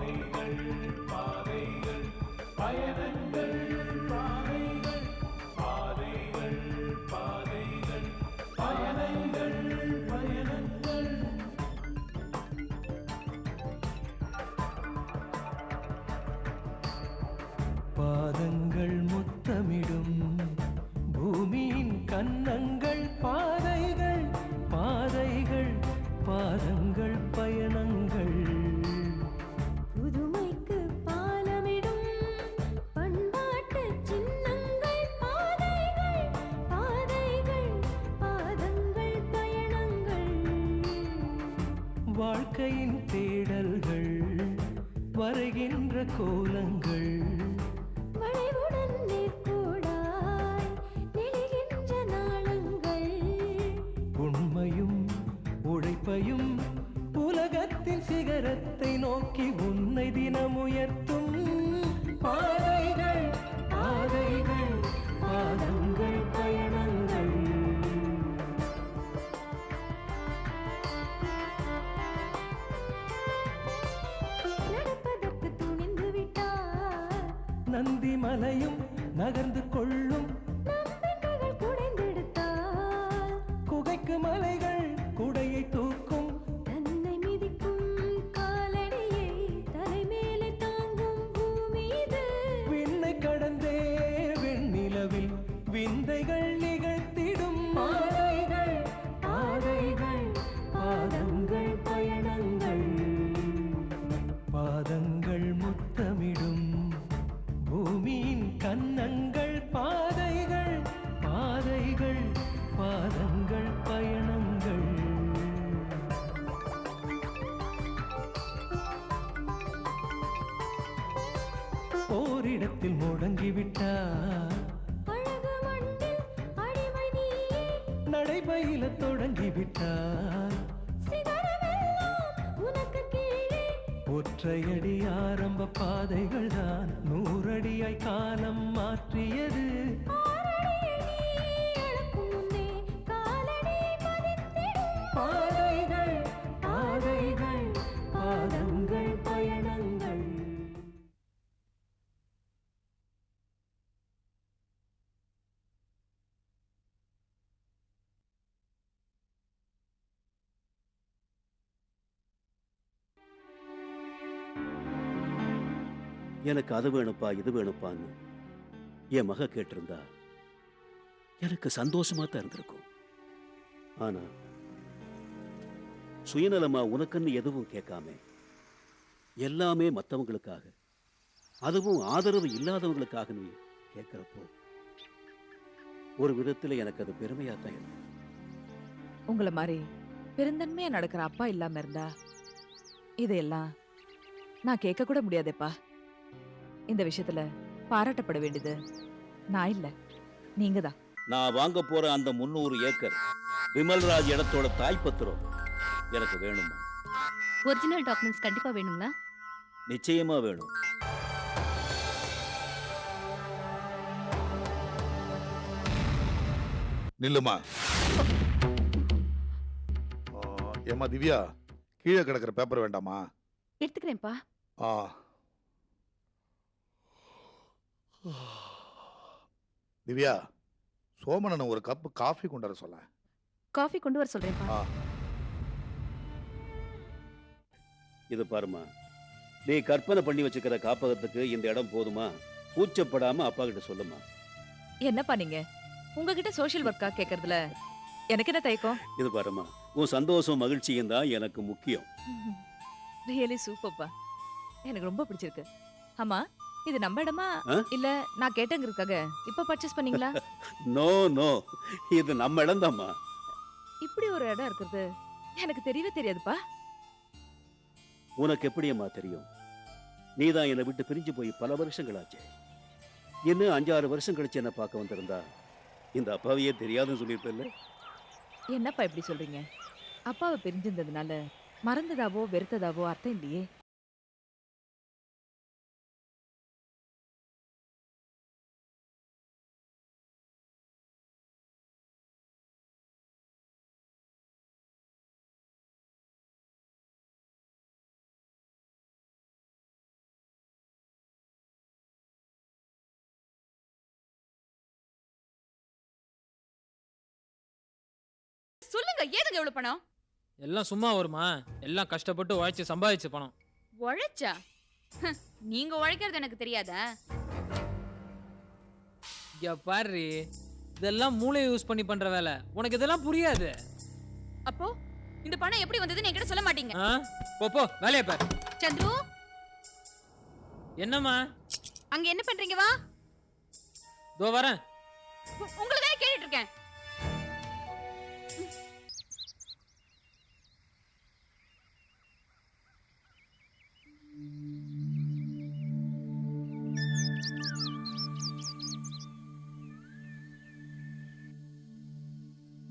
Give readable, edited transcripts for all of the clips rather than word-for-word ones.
பாதைகள் பாதைகள் பயணங்கள் பாதைகள் பாதைகள் பாதைகள் பயணங்கள் பயணங்கள். பாதங்கள் முத்தமிடும் பூமியின் கன்னங்கள் பாதைகள் பாதைகள் பாதங்கள் பயணங்கள். புதுமைக்கு பாலமிடும் பண்பாட்டு சின்னங்கள் பாதைகள் பாதைகள் பாதங்கள் பயணங்கள். வாழ்க்கையின் தேடல்கள் வரைகின்ற கோலங்கள் வளைவுடன் நேர்கோடாய் நெளிகின்ற நாளங்கள். உண்மையும் உழைப்பையும் உலகத்தின் சிகரத்தை நோக்கி உன்னை தினம் உயர்த்தும் பாதைகள் பாதைகள் பாதங்கள் பயணங்கள். நடப்பதற்கு துணிந்து விட்டார் நந்தி மலையும் நகர்ந்து கொள்ளும் நம்பிக்கைகள் குடைந்தெடுத்தால் குகைக்கு மலைகள் குடையை தூக்கும் தன்னை மிதிக்கும் காலடியை தலைமேலே தாங்கும் பூமி இது. விண்ணை கடந்தே வெண்ணிலவில் விந்தைகள் நிகழ்த்திடும் பாதைகள் பாதைகள் பாதங்கள் பயணங்கள். பாதங்கள் முத்தமிடும் பூமியின் கன்னங்கள் பாதைகள் பாதைகள் பாதங்கள் பயணங்கள். ஓரிடத்தில் முடங்கிவிட்டார் அழகு மண்ணில் அடிமை நீயே நடைபயில தொடங்கிவிட்டார் சிகரமெல்லாம் உனக்கு கீழே. ஒற்றையடி ஆரம்ப பாதைகள் தான் 100 அடியாய் காலம் மாற்றியது. ஆறடியை நீ அளக்கும் முன்னே காலடி பதித்திடும் பாதைகள் பாதைகள் பாதங்கள் பயணங்கள். எனக்கு அது வேணுப்பா இது வேணுப்பான்னு என் மக கேட்டிருந்தா எனக்கு சந்தோஷமா தான் இருந்திருக்கும். ஆனா சுயநலமா உனக்குன்னு எதுவும் கேட்காம எல்லாமே மற்றவங்களுக்காக, அதுவும் ஆதரவு இல்லாதவங்களுக்காக நீ கேட்கிறப்போ ஒரு விதத்துல எனக்கு அது பெருமையா தான் இருக்கு. உங்களை மாதிரி பெருந்தன்மையா நடக்கிற அப்பா இல்லாம இருந்தா இதையெல்லாம் நான் கேட்க கூட முடியாதேப்பா. இந்த விஷயத்துல பாராட்டப்பட வேண்டியது நான் இல்ல, நீங்க தான். நான் வாங்க போற அந்த 300 ஏக்கர் விமல்ராஜ் இடத்தோட தாய்ப்பத்திரம் எனக்கு வேணுமா? ஒரிஜினல் டாக்குமெண்ட்ஸ் கண்டிப்பா வேணுங்களா? நிச்சயமா வேணும். நில்லுமா. ஏமா திவ்யா, கீழே கிடக்கிற பேப்பர் வேண்டாமா? எடுத்துக்கிறேன்ப்பா. ஆ. திவ்யா, சோமனன் ஒரு கப் காஃபி கொண்டு வர சொல்ல. காஃபி கொண்டு வர சொல்றேன்ப்பா. ஆ. இது பாருமா, நீ கற்பனை பண்ணி வச்சுக்கிற காப்பகத்துக்கு இந்த இடம் போதுமா? கூச்சப்படாம அப்பா கிட்ட சொல்லுமா. என்னப்பா நீங்க உங்ககிட்ட சோஷியல் ஒர்க்கா கேக்குறதுல எனக்கு என்ன தயக்கம்? இது பாருமா, உன் சந்தோஷம் மகிழ்ச்சியும் தான் எனக்கு முக்கியம். ரியலி சூப்பர்ப்பா, எனக்கு ரொம்ப பிடிச்சிருக்கு. ஆமா, இது நம்ம இடமா ஆ? இல்ல நான் கேட்டங்கிறதுக்காக இப்ப பர்ச்சேஸ் பண்ணீங்களா? நோ நோ, இது நம்ம இடம் தான்மா. இப்படி ஒரு இடம் இருக்கிறது எனக்கு தெரியவே தெரியாதுப்பா. உனக்கு எப்படியம்மா தெரியும்? நீதான் என்னை விட்டு பிரிஞ்சு போய் பல வருஷங்களாச்சு. இன்னும் 5-6 வருஷம் கழிச்சு என்ன பார்க்க வந்திருந்தா இந்த அப்பாவையே தெரியாதுன்னு சொல்லியிருப்பேன்ல. என்னப்பா இப்படி சொல்றீங்க? அப்பாவை பிரிஞ்சிருந்ததுனால மறந்ததாவோ வெறுத்ததாவோ அர்த்தம் இல்லையே. சொல்லுங்க, ஏதுங்க இவ்வளவு பணம்? எல்லாம் சும்மா வருமா? எல்லாம் கஷ்டப்பட்டு உழைச்சு சம்பாதிச்ச பணம். உழைச்சா? நீங்க உழைக்கிறது எனக்கு தெரியாதா? இங்க பாரு, இதெல்லாம் மூளையை யூஸ் பண்ணி பண்ற வேலை. உனக்கு இதெல்லாம் புரியாது. அப்போ இந்த பணம் எப்படி வந்ததுன்னு என்கிட்ட சொல்ல மாட்டீங்க? ஆ? போ போ, வேலையை பாரு. சந்துரு, என்னம்மா? அங்க என்ன பண்றீங்க? வா. இதோ வரேன். உங்களை தானே கேட்டுட்டு இருக்கேன்.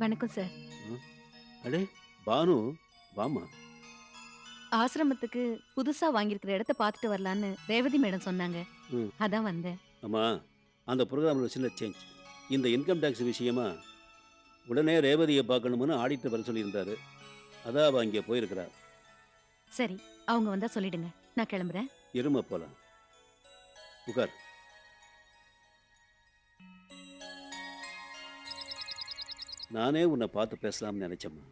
வணக்கம் சார். அடே பானு, வாமா. ஆசிரமத்துக்கு புதுசா வாங்கியிருக்கிற இடத்த பார்த்துட்டு வரலான்னு ரேவதி மேடம் சொன்னாங்க. ம். அதான் வந்தேன். அம்மா, அந்த ப்ரோக்ராமில் சின்ன சேஞ்ச். இந்த இன்கம் டேக்ஸ் விஷயமா உடனே ரேவதியை பார்க்கணும்னு ஆடிட்டர் வர சொல்லியிருந்தாரு. அதான் அவள் அங்கே போயிருக்கிறா. சரி, அவங்க வந்தா சொல்லிடுங்க. நான் கிளம்புறேன். இரும போலாம். உட்கார். நானே உன்னை பார்த்து பேசலாம்னு நினைச்சேம்மா.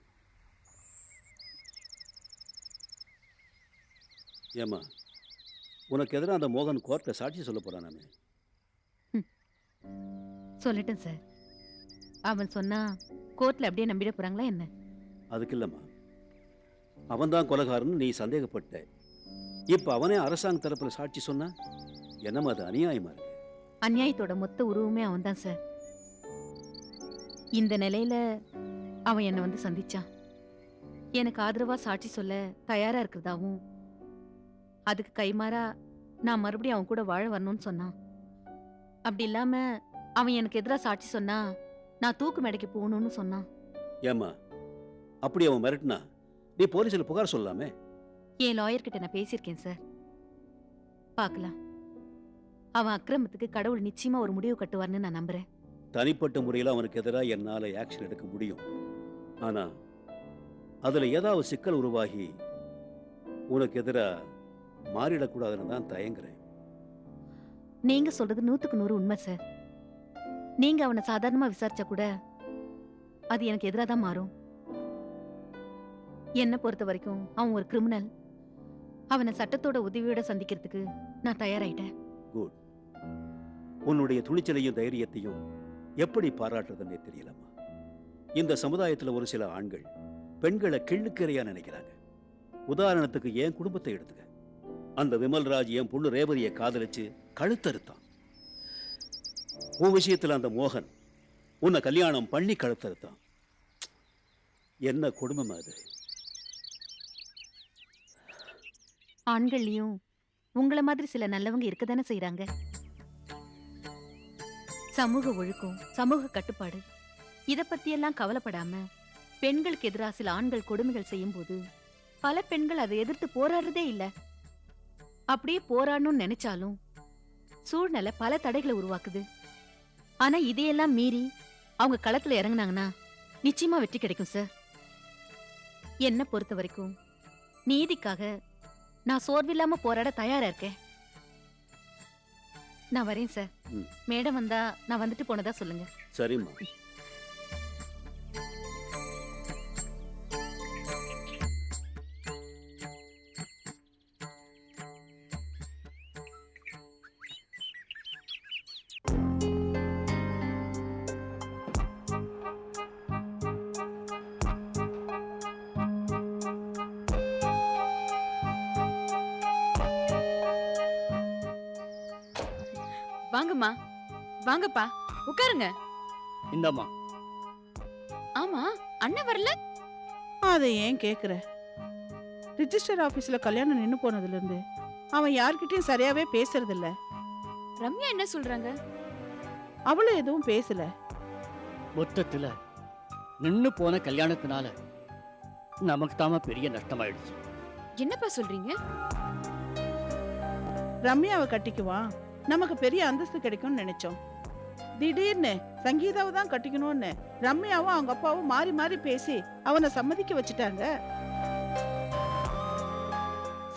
ஏம்மா, உனக்கு எதிராக அந்த மோகன் கோர்ட்டில் சாட்சி சொல்ல போறானாமே? சொல்லட்டும் சார். அவன் சொன்னா கோர்ட்ல அப்படியே நம்பிட போறாங்களா என்ன? அதுக்கு இல்லைம்மா, அவன்தான் கொலைகாரன்னு நீ சந்தேகப்பட்ட. இப்போ அவனே அரசாங்க தரப்பில் சாட்சி சொன்னா என்னம்மா அது அநியாயமா இருக்கு? அநியாயத்தோட மொத்த உருவமே அவன் தான் சார். இந்த நிலையில அவன் என்னை வந்து சந்திச்சான். எனக்கு ஆதரவா சாட்சி சொல்ல தயாரா இருக்கிறதாவும், அதுக்கு கைமாறா நான் மறுபடியும் அவன் கூட வாழ வரணும்னு சொன்னான். அப்படி இல்லாம அவன் எனக்கு எதிராக சாட்சி சொன்னா நான் தூக்கு மேடைக்கு போகணும்னு சொன்னான். ஏம்மா, அப்படி அவன் மிரட்டினா நீ போலீஸில் புகார் சொல்லலாமே? என் லாயர் கிட்ட நான் பேசியிருக்கேன் சார். பார்க்கலாம். அவன் அக்கிரமத்துக்கு கடவுள் நிச்சயமா ஒரு முடிவு கட்டுவார்னு நான் நம்புறேன். தனிப்பட்ட முறையில் அவனுக்கு எதிராக என்னால் ஆக்ஷன் எடுக்க முடியும். ஆனால் அதில் ஏதாவது சிக்கல் உருவாகி உனக்கு எதிராக மாறிடக்கூடாதுன்னு தான் தயங்குறேன். நீங்க சொல்றது 100க்கு 100 உண்மை சார். நீங்க அவனை சாதாரணமா விசாரிச்சா கூட அது எனக்கு எதிராக தான் மாறும். என்னை பொறுத்த வரைக்கும் அவன் ஒரு கிரிமினல். அவனை சட்டத்தோட உதவியோட சந்திக்கிறதுக்கு நான் தயாராயிட்டேன். குட். உன்னுடைய துணிச்சலையும் தைரியத்தையும் எப்படி பாராட்டுறதுன்னே தெரியலம்மா. இந்த சமுதாயத்தில் ஒரு சில ஆண்கள் பெண்களை கிள்ளுக்கரையா நினைக்கிறாங்க. உதாரணத்துக்கு என் குடும்பத்தை எடுத்துக்க. அந்த விமல்ராஜ் என் பொண்ணு ரேவதியை காதலிச்சு கழுத்தறுத்தான். உன் விஷயத்தில் அந்த மோகன் உன்னை கல்யாணம் பண்ணி கழுத்தறுத்தான். என்ன குடும்பம் அது? ஆண்கள்லயும் உங்களை மாதிரி சில நல்லவங்க இருக்கதானே செய்யறாங்க. சமூக ஒழுக்கம், சமூக கட்டுப்பாடு, இத பத்தியெல்லாம் கவலைப்படாம பெண்களுக்கு எதிராக சில ஆண்கள் கொடுமைகள் செய்யும் போது பல பெண்கள் அதை எதிர்த்து போராடுறதே இல்ல. அப்படியே போராடணும்னு நினைச்சாலும் சூழ்நிலை பல தடைகளை உருவாக்குது. ஆனா இதையெல்லாம் மீறி அவங்க களத்துல இறங்குனாங்கன்னா நிச்சயமா வெற்றி கிடைக்கும் சார். என்ன பொறுத்த வரைக்கும் நீதிக்காக நான் சோர்வில்லாம போராட தயாரா இருக்கேன். நான் வரேன் சார். ம். மேடம் வந்தா நான் வந்துட்டு போனதா சொல்லுங்க. சரிம்மா. வாங்கம்மா, வாங்கப்பா, உட்காருங்க. இந்தம்மா. ஆமா, அண்ணன் வரல? அதை ஏன் கேக்குற? ரிஜிஸ்டர் ஆபீஸ்ல கல்யாணம் நின்னு போனதுல இருந்து அவன் யார்கிட்டயும் சரியாவே பேசுறது இல்ல. ரம்யா என்ன சொல்றாங்க? அவளும் எதுவும் பேசல. மொத்தத்துல நின்னு போன கல்யாணத்தினால நமக்கு தாம பெரிய நஷ்டமாயிடுச்சு. என்னப்பா சொல்றீங்க? ரம்யாவை கட்டிக்குவான், நமக்கு பெரிய அந்தஸ்து கிடைக்கும்னு நினைச்சோம். திடீர்னு சங்கீதாவை தான் கட்டிக்கணும்னு ரம்யாவும் அவங்க அப்பாவும் மாறி மாறி பேசி அவனை சம்மதிக்க வச்சுட்டாங்க.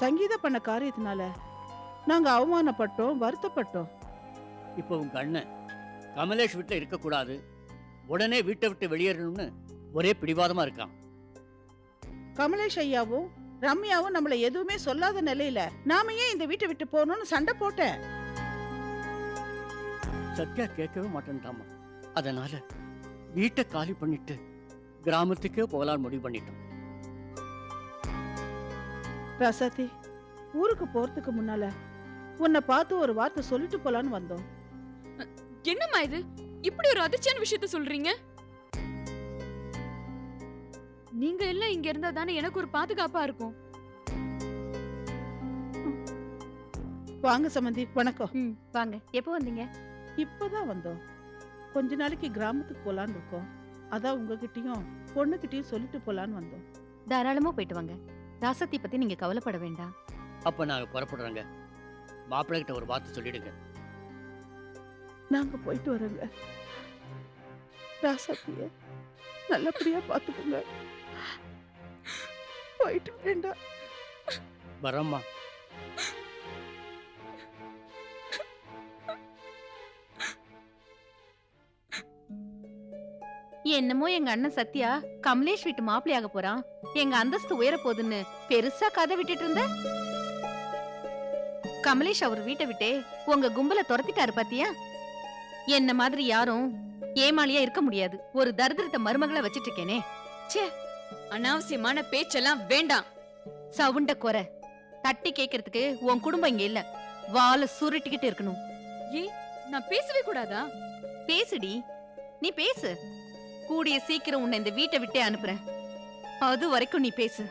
சங்கீதா பண்ண காரியத்தினால நாங்க அவமானப்பட்டோம், வருத்தப்பட்டோம். இப்போ உங்க அண்ணன் கமலேஷ் வீட்டுல இருக்கக்கூடாது, உடனே வீட்டை விட்டு வெளியேறணும்னு ஒரே பிடிவாதமா இருக்கான். கமலேஷ் ஐயாவும் ரம்யாவும் நம்மள எதுவுமே சொல்லாத நிலையில நாம ஏன் இந்த வீட்டை விட்டு போகணும்னு சண்டை போட்டேன். சத்யா கேட்கவே மாட்டேன்டாமா. அதனால வீட்டை காலி பண்ணிட்டு கிராமத்துக்கே போகலான்னு முடிவு பண்ணிட்டோம். ராசாத்தி, ஊருக்கு போறதுக்கு முன்னால உன்னை பார்த்து ஒரு வார்த்தை சொல்லிட்டு போலான்னு வந்தோம். என்னம்மா இது இப்படி ஒரு அதிர்ச்சியான விஷயத்த சொல்றீங்க? நீங்க எல்லாம் இங்க இருந்தா தானே எனக்கு ஒரு பாதுகாப்பா இருக்கும். வாங்க சம்பந்தி, வணக்கம். வாங்க. எப்போ வந்தீங்க? இப்பதான் வந்தோம். கொஞ்ச நாளைக்கு கிராமத்துக்கு போலான்னு இருக்கோம். அதான் உங்ககிட்டயும் பொண்ணுகிட்டயும் சொல்லிட்டு போலான்னு வந்தோம். தாராளமா போயிட்டு வாங்க. ராசத்தி பத்தி நீங்க கவலைப்பட வேண்டாம். அப்ப நாங்க புறப்படுறோங்க. மாப்பிள்ளை கிட்ட ஒரு வார்த்தை சொல்லிடுங்க. நாங்க போயிட்டு வரோங்க. ராசாத்திய நல்லபடியா பாத்துக்கோங்க. போயிட்டு வேண்டாம். வரோம்மா. என்னமோ எங்க அண்ணன் சத்யா கமலேஷ் வீட்டு மாப்பிள்ளையாக போறான், எங்க அந்தஸ்து உயர போகுதுன்னு பெருசா கதை விட்டுட்டு இருந்த. கமலேஷ் அவர் வீட்டை விட்டே உங்க கும்பல துரத்திட்டாரு பாத்தியா? என்ன மாதிரி யாரும் ஏமாளியா இருக்க முடியாது. ஒரு தரித்திரத்தை மருமகளை வச்சிட்டு இருக்கேனே. ச்சே, அனாவசியமான பேச்செல்லாம் வேண்டாம். சவுண்ட குறை. தட்டி கேக்குறதுக்கு உன் குடும்பம் இங்க இல்ல. வாளை சுருட்டிக்கிட்டு இருக்கணும். நான் பேசவே கூடாதா? பேசுடி, நீ பேசு. கூடிய சீக்கிரம் உன்னை இந்த வீட்டை விட்டே அனுப்புறேன். அது வரைக்கும் நீ பேசு.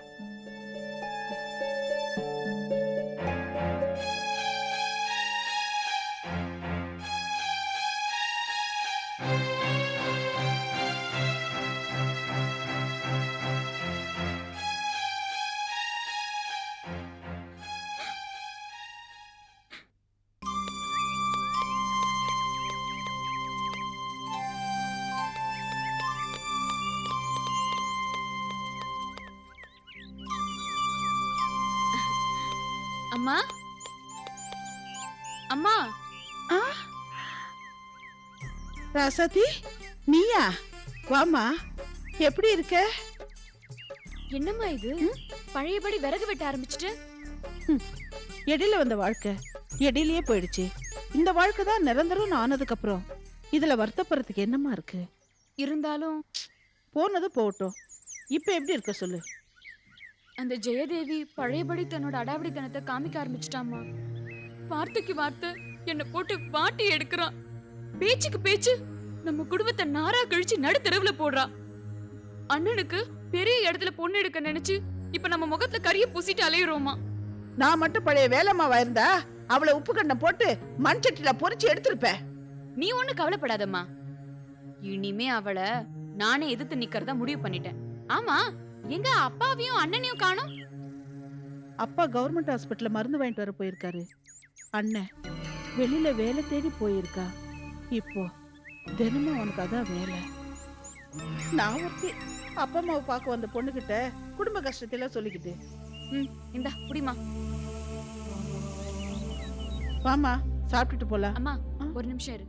அம்மா, அம்மா. ராசாத்தி, நீயா? வாமா, எப்படி இருக்க? என்னம்மா இது? பழையபடி விறகு வெட்ட ஆரம்பிச்சிட்டு? இடையில வந்த வாழ்க்கை இடையிலேயே போயிடுச்சு. இந்த வாழ்க்கை தான் நிரந்தரம் ஆனதுக்கு அப்புறம் இதுல வருத்தப்படுறதுக்கு என்னமா இருக்கு? இருந்தாலும் போனது போகட்டும். இப்ப எப்படி இருக்க சொல்லு. அந்த ஜெயதேவி பழையபடி தன்னோட அடாவடித்தனத்தை காமிக்க ஆரம்பிச்சிட்டாமா. வார்த்தைக்கு வார்த்தை என்ன போட்டு வாட்டி எடுக்கிறான். பேச்சுக்கு பேச்சு நம்ம குடும்பத்தை நாரா கழிச்சு நடுத்தெருவுல போடுறா. அண்ணனுக்கு பெரிய இடத்துல பொண்ணு எடுக்க நினைச்சு இப்ப நம்ம முகத்துல கரிய பூசிட்டு அலையுறோமா. நான் மட்டும் பழைய வேலைமாவா இருந்தா அவளை உப்பு கண்ணை போட்டு மண் சட்டில பொரிச்சு எடுத்திருப்பேன். நீ ஒண்ணு கவலைப்படாதம்மா. இனிமே அவளை நானே எதிர்த்து நிக்கிறதா முடிவு பண்ணிட்டேன். ஆமா, எங்க அப்பாவையும் அண்ணனையும் காணோம்? அப்பா கவர்மெண்ட் ஹாஸ்பிட்டல்ல மருந்து வாங்கிட்டு வர போயிருக்காரு. அண்ணன் வெளியில வேலை தேடி போயிருக்கா. இப்போ தினமும் அவனுக்கு அதான் வேலை. நான் ஒருத்தி அப்பா அம்மாவை பார்க்க வந்த பொண்ணுகிட்ட குடும்ப கஷ்டத்தையெல்லாம் சொல்லிக்கிட்டு. இந்தா குடிமா. வாமா, சாப்பிட்டுட்டு போலாம். அம்மா ஒரு நிமிஷம் இரு.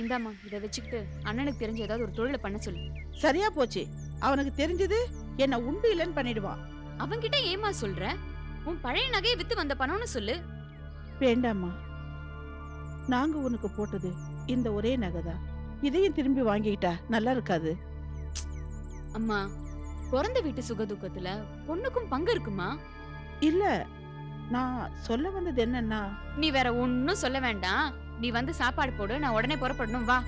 இந்தாம்மா, இதை வச்சுக்கிட்டு அண்ணனுக்கு தெரிஞ்ச ஏதாவது ஒரு தொழிலை பண்ண சொல்லு. சரியா போச்சு. அவனுக்கு தெரிஞ்சது என்ன உண்டு இல்லைன்னு பண்ணிடுவான். அவன்கிட்ட ஏமா சொல்ற? உன் பழைய நகையை வித்து வந்த பணம்னு சொல்லு. வேண்டாமா, நாங்க உனக்கு போட்டது இந்த ஒரே நகைதான். இதையும் திரும்பி வாங்கிக்கிட்டா நல்லா இருக்காது. அம்மா, பிறந்த வீட்டு சுகதுக்கத்துல பொண்ணுக்கும் பங்கு இருக்குமா? இல்ல, நான் சொல்ல வந்தது என்னன்னா, நீ வேற ஒன்னும் சொல்ல வேண்டாம். நீ வந்து சாப்பாடு போடு, நான் உடனே புறப்படணும். வா.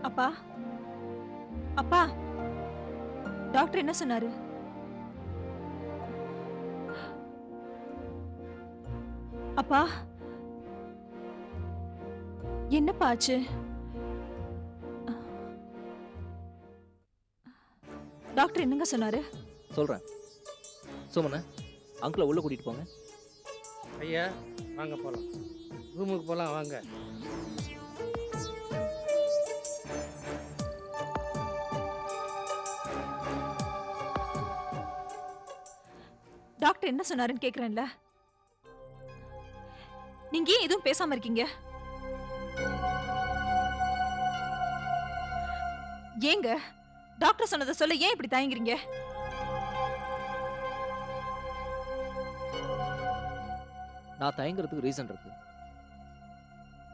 அப்பா, அப்பா, டாக்டர் என்ன சொன்னாரு? அப்பா என்னப்பா ஆச்சு? டாக்டர் என்னங்க சொன்னாரு? சொல்கிறேன். சுமன அங்கிளை உள்ளே கூட்டிகிட்டு போங்க. ஐயா வாங்க போகலாம், ரூமுக்கு போகலாம் வாங்க. டாக்டர் என்ன சொன்னாருன்னு கேக்குறேன்ல, நீங்க ஏன் எதுவும் பேசாம இருக்கீங்க? ஏங்க டாக்டர் சொன்னதை சொல்ல ஏன் இப்படி தயங்குறீங்க? நான் தயங்குறதுக்கு ரீசன் இருக்கு.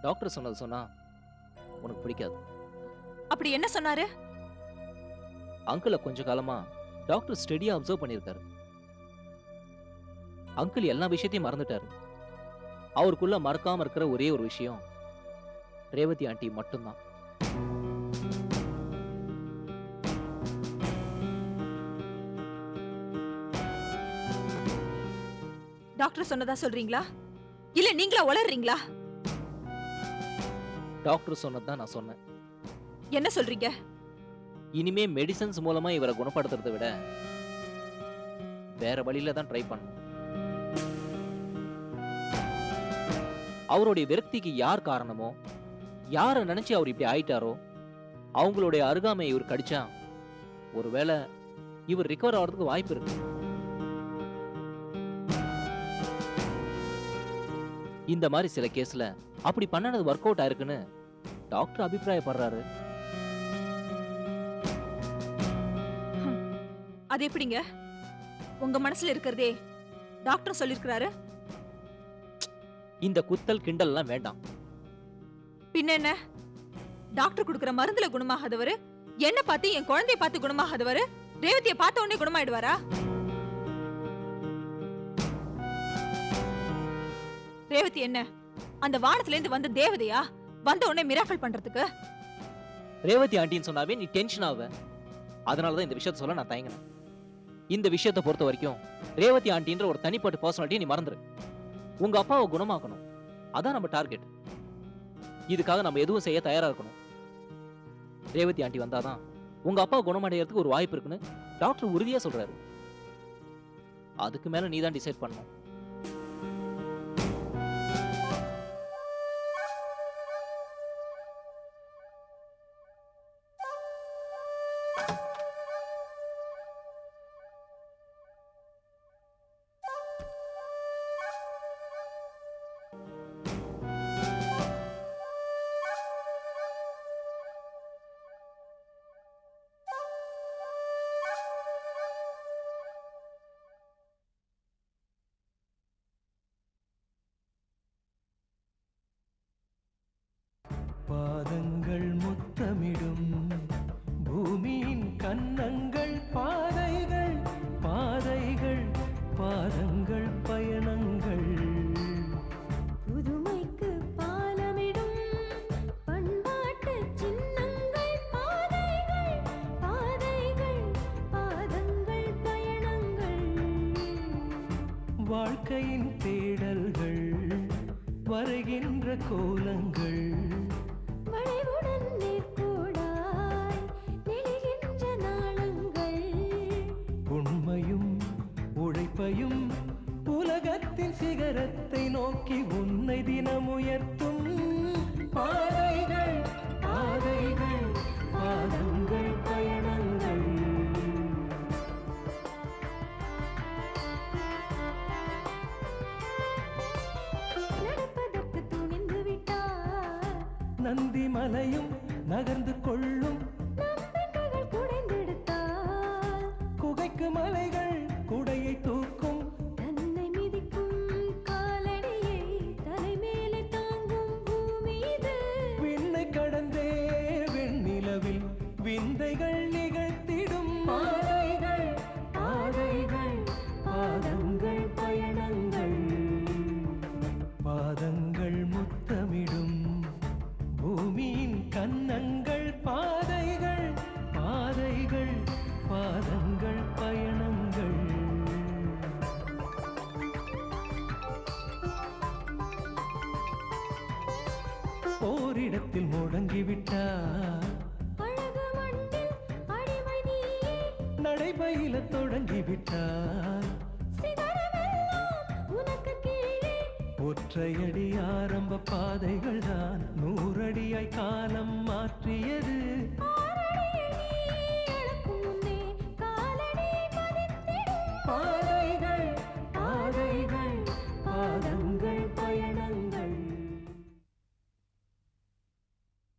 டாக்டர் சொன்னது சொன்னா உனக்கு பிடிக்காது. அப்படி என்ன சொன்னாரு? அங்கிளை கொஞ்ச காலமா டாக்டர் ஸ்டெடியா அப்சர்வ் பண்ணியிருக்காரு. அங்கிள் எல்லா விஷயத்தையும் மறந்துட்டாரு. அவருக்குள்ள மறக்காம இருக்கிற ஒரே ஒரு விஷயம் ரேவதி ஆண்டி மட்டும்தான். டாக்டர் சொன்னதா சொல்றீங்களா இல்ல நீங்களா உளறீங்களா? டாக்டர் சொன்னதுதான் நான் சொன்னேன். என்ன சொல்றீங்க? இனிமே மெடிசன்ஸ் மூலமா இவரை குணப்படுத்துறதை விட வேற வழியில தான் ட்ரை பண்ணணும். அவருடைய விரக்திக்கு யார் காரணமோ, யாரை நினைச்சு அவர் இப்படி ஆயிட்டாரோ அவங்களுடைய அருகாமை இவர் கடிச்சா ஒருவேளை இவர் ரிகவர் ஆகிறதுக்கு வாய்ப்பு இருக்கு. இந்த மாதிரி சில கேஸ்ல அப்படி பண்ணனது ஒர்க் அவுட் ஆயிருக்குன்னு டாக்டர் அபிப்பிராயப்படுறாரு. அது எப்படிங்க உங்க மனசுல இருக்கிறதே டாக்டர் சொல்லிருக்கிறாரு? இந்த குத்தல் கிண்டல் எல்லாம் வேண்டாம். பின்ன என்ன, டாக்டர் கொடுக்கிற மருந்துல குணமாகாதவரு என்ன பார்த்து என் குழந்தைய பார்த்து குணமாகாதவரு ரேவதியை பார்த்த உடனே குணமாயிடுவாரா? ரேவதி என்ன அந்த வானத்துல இருந்து வந்த தேவதையா வந்த உடனே மிராக்கல் பண்றதுக்கு? ரேவதி ஆண்டின்னு சொன்னாவே நீ டென்ஷன் ஆவ. அதனாலதான் இந்த விஷயத்த சொல்ல நான் தயங்கினேன். இந்த விஷயத்தை பொறுத்த வரைக்கும் ரேவதி ஆண்டின்ற ஒரு தனிப்பட்ட பர்சனாலிட்டியை நீ மறந்துரு. உங்க அப்பாவை குணமாக்கணும், அதான் நம்ம டார்கெட். இதுக்காக நம்ம எதுவும் செய்ய தயாரா இருக்கணும். ரேவதி ஆண்டி வந்தாதான் உங்க அப்பா குணமடைகிறதுக்கு ஒரு வாய்ப்பு இருக்குன்னு டாக்டர் உறுதியா சொல்றாரு. அதுக்கு மேல நீ தான் டிசைட் பண்ணணும். பாதங்கள் முத்தமிடும் பூமியின் கன்னங்கள் பாதைகள் பாதைகள் பாதங்கள் பயணங்கள். புதுமைக்கு பாலமிடும் பண்பாட்டு சின்னங்கள் பாதைகள் பாதைகள் பாதங்கள் பயணங்கள். வாழ்க்கையின் தேடல்கள் வருகின்ற கோலங்கள் வளைவுடன் நேர்கோடாய் நெளிகின்ற நாளங்கள். உண்மையும் உழைப்பையும் உலகத்தின் சிகரத்தை நோக்கி உன்னை தினம் உயர்த்தும் பாதைகள் பாதைகள் பாதங்கள் பயணங்கள். நடப்பதற்கு துணிந்து விட்டார் நந்தி மலையும் நகர்ந்து கொள்ளும், நம்பிக்கைகள் குடைந்தெடுத்தார் குகைக்கு மலைகள் குடையை தூக்கும், தன்னை மிதிக்கும் காலடியை தலைமேலே தாங்கும் பூமி இது. விண்ணை கடந்தே வெண்ணிலவில் விந்தைகள் நிகழ்த்திடும் பாதைகள் பாதைகள் பாதங்கள் பயணங்கள். பாதங்கள் முத்தமிடும் பூமியின் கன்னங்கள் பாதைகள் பாதைகள் பாதங்கள் பயணங்கள். ஓரிடத்தில் முடங்கிவிட்டார். அழகு மண்ணில் அடிமை நீயே, நடைபயில தொடங்கிவிட்டார். சிகரமெல்லாம் உனக்கு கீழே. ஒற்றையடி ஆரம்ப பாதைகள் தான் 100 அடியாய் காலம் மாற்றியது.